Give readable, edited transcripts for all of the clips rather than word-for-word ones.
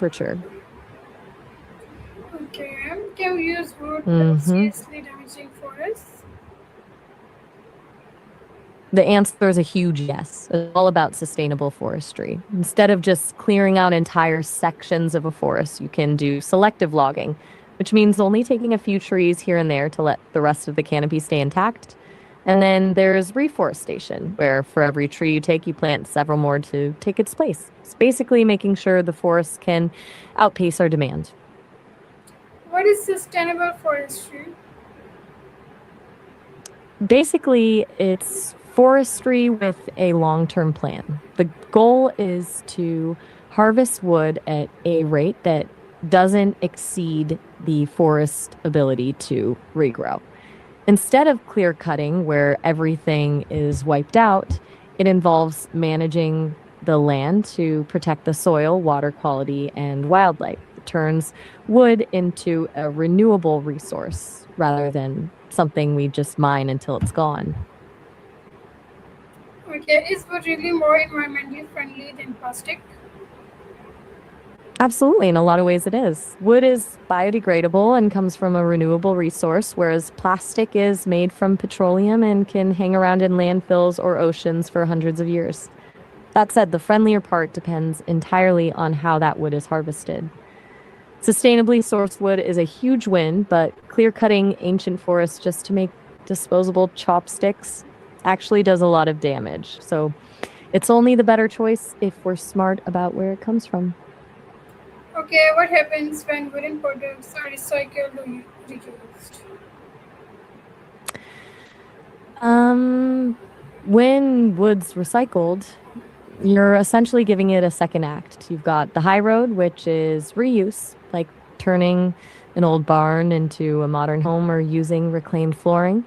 temperature. Okay. Can we use wood without hmm seriously damaging forests? The answer is a huge yes. It's all about sustainable forestry. Instead of just clearing out entire sections of a forest, you can do selective logging, which means only taking a few trees here and there to let the rest of the canopy stay intact. And then there's reforestation, where for every tree you take, you plant several more to take its place. It's basically making sure the forest can outpace our demand. What is sustainable forestry? Basically, it's forestry with a long term plan. The goal is to harvest wood at a rate that doesn't exceed the forest ability to regrow. Instead of clear cutting, where everything is wiped out, it involves managing the land to protect the soil, water quality, and wildlife. It turns wood into a renewable resource rather than something we just mine until it's gone. Okay. Is wood really more environmentally friendly than plastic? Absolutely, in a lot of ways it is. Wood is biodegradable and comes from a renewable resource, whereas plastic is made from petroleum and can hang around in landfills or oceans for hundreds of years. That said, the friendlier part depends entirely on how that wood is harvested. Sustainably sourced wood is a huge win, but clear cutting ancient forests just to make disposable chopsticks actually does a lot of damage. So it's only the better choice if we're smart about where it comes from. Okay. What happens when wooden products are recycled or reused? Um, when wood's recycled, you're essentially giving it a second act. You've got the high road, which is reuse, like turning an old barn into a modern home or using reclaimed flooring.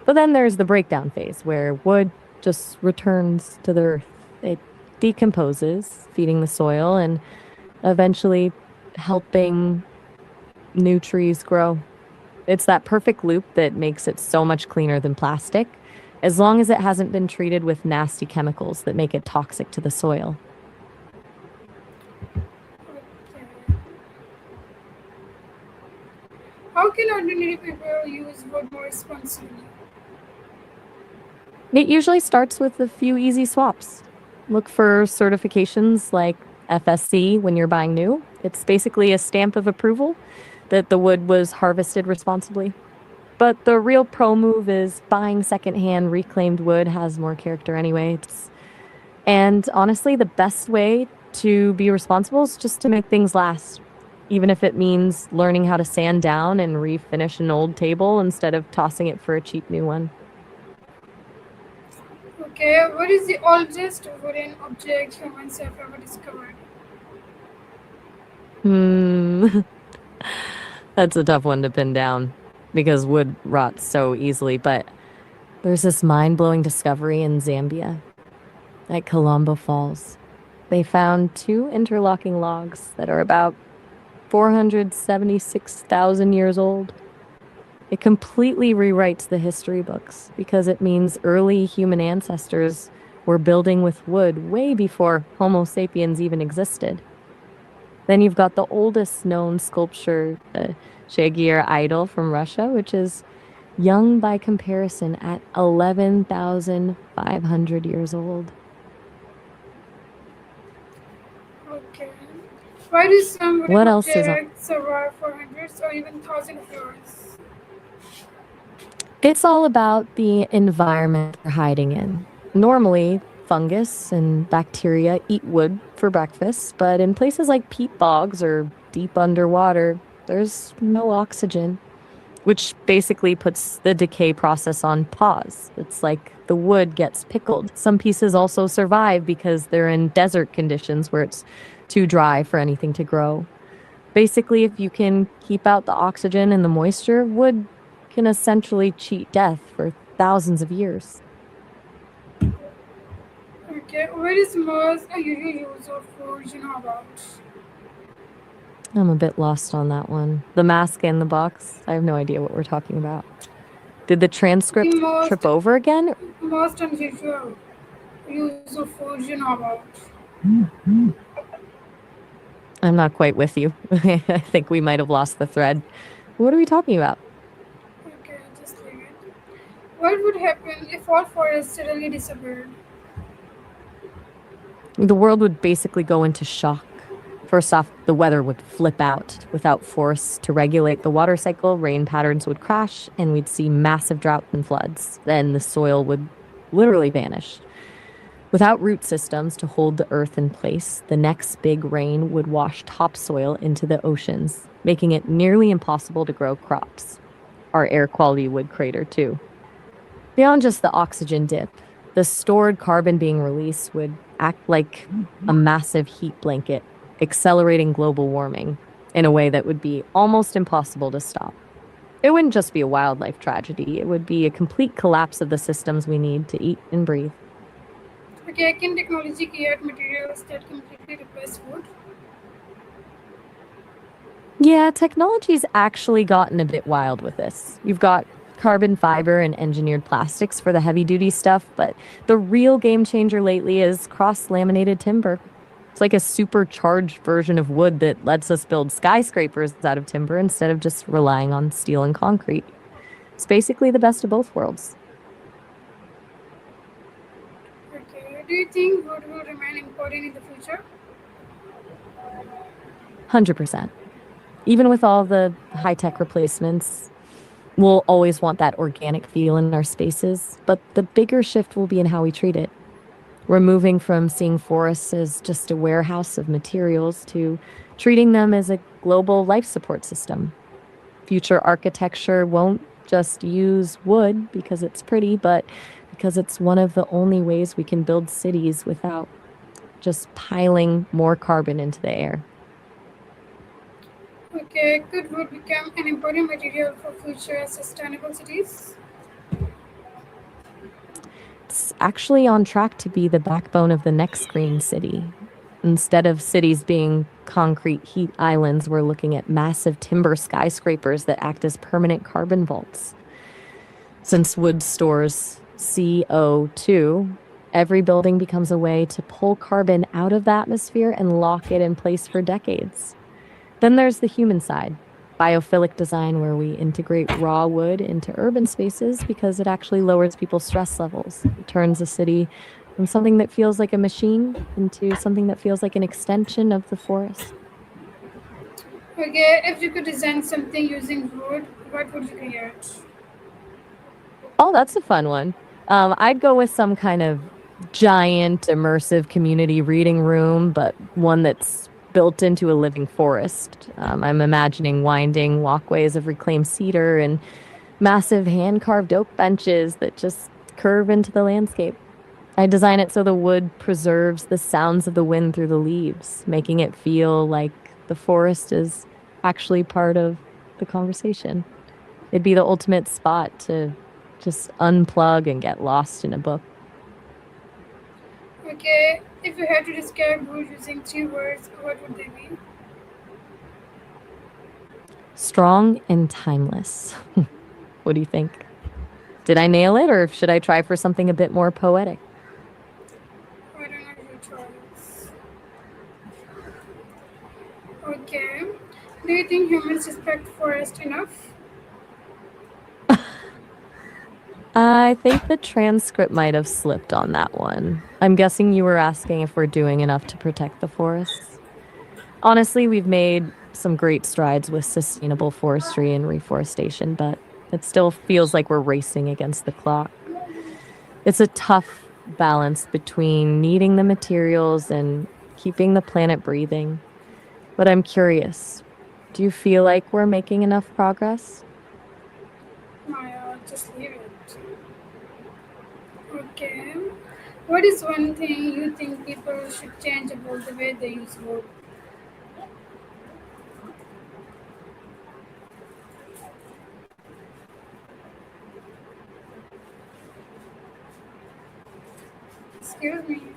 But then there's the breakdown phase where wood just returns to the earth. It decomposes, feeding the soil and eventually helping new trees grow. It's that perfect loop that makes it so much cleaner than plastic, as long as it hasn't been treated with nasty chemicals that make it toxic to the soil. Okay. How can ordinary people use wood more responsibly? It usually starts with a few easy swaps. Look for certifications like FSC when you're buying new. It's basically a stamp of approval that the wood was harvested responsibly. But the real pro move is buying secondhand reclaimed wood has more character anyway. And honestly, the best way to be responsible is just to make things last. Even if it means learning how to sand down and refinish an old table instead of tossing it for a cheap new one. Okay. What is the oldest wooden object humans have ever discovered? Hmm, that's a tough one to pin down because wood rots so easily. But there's this mind blowing discovery in Zambia at Colombo Falls. They found two interlocking logs that are about 476,000 years old. It completely rewrites the history books because it means early human ancestors were building with wood way before Homo sapiens even existed. Then you've got the oldest known sculpture, the Shagir idol from Russia, which is young by comparison at 11,500 years old. Okay. Why do some wooden What else is on? objects survive for hundreds or even thousands of years? It's all about the environment they're hiding in. Normally, fungus and bacteria eat wood for breakfast, but in places like peat bogs or deep underwater, there's no oxygen, which basically puts the decay process on pause. It's like the wood gets pickled. Some pieces also survive because they're in desert conditions where it's too dry for anything to grow. Basically, if you can keep out the oxygen and the moisture, wood can essentially cheat death for thousands of years. Okay. What is most usual use of wood you know about? I'm a bit lost on that one. The mask and the box, I have no idea what we're talking about. Did the The transcript trip over again? most unusual use of wood you know about. I'm not quite with you. I think we might have lost the thread. What are we talking about? Okay, just leave it. What would happen if all forests suddenly disappeared? The world would basically go into shock. First off, the weather would flip out. Without force to regulate the water cycle, rain patterns would crash and we'd see massive droughts and floods. Then the soil would literally vanish. Without root systems to hold the earth in place, the next big rain would wash topsoil into the oceans, making it nearly impossible to grow crops. Our air quality would crater too. Beyond just the oxygen dip, the stored carbon being released would act like a massive heat blanket, accelerating global warming in a way that would be almost impossible to stop. It wouldn't just be a wildlife tragedy, it would be a complete collapse of the systems we need to eat and breathe. Okay, can technology create materials that completely replace wood? Yeah, technology's actually gotten a bit wild with this. You've got carbon fiber and engineered plastics for the heavy duty stuff, but the real game changer lately is cross laminated timber. It's like a supercharged version of wood that lets us build skyscrapers out of timber instead of just relying on steel and concrete. It's basically the best of both worlds. Okay, do you think wood will remain important in the future? 100%. Even with all the high tech replacements, we'll always want that organic feel in our spaces, but the bigger shift will be in how we treat it. We're moving from seeing forests as just a warehouse of materials to treating them as a global life support system. Future architecture won't just use wood because it's pretty, but because it's one of the only ways we can build cities without just piling more carbon into the air. Okay, could wood become an important material for future sustainable cities? It's actually on track to be the backbone of the next green city. Instead of cities being concrete heat islands, we're looking at massive timber skyscrapers that act as permanent carbon vaults. Since wood stores CO2, every building becomes a way to pull carbon out of the atmosphere and lock it in place for decades. Then there's the human side, biophilic design, where we integrate raw wood into urban spaces because it actually lowers people's stress levels. It turns a city from something that feels like a machine into something that feels like an extension of the forest. Okay, if you could design something using wood, what would you create? Oh, that's a fun one. I'd go with some kind of giant immersive community reading room, but one that's built into a living forest. I'm imagining winding walkways of reclaimed cedar and massive hand carved oak benches that just curve into the landscape. I design it so the wood preserves the sounds of the wind through the leaves, making it feel like the forest is actually part of the conversation. It'd be the ultimate spot to just unplug and get lost in a book. Okay, if you had to describe wood using three words, what would they be? Strong and timeless. What do you think? Did I nail it, or should I try for something a bit more poetic? I don't know your choice. Okay, do you think humans respect forest enough? I think the transcript might have slipped on that one. I'm guessing you were asking if we're doing enough to protect the forests. Honestly, we've made some great strides with sustainable forestry and reforestation, but it still feels like we're racing against the clock. It's a tough balance between needing the materials and keeping the planet breathing. But I'm curious, do you feel like we're making enough progress? Maya, just leave it. Okay, what is one thing you think people should change about the way they use wood? Excuse me.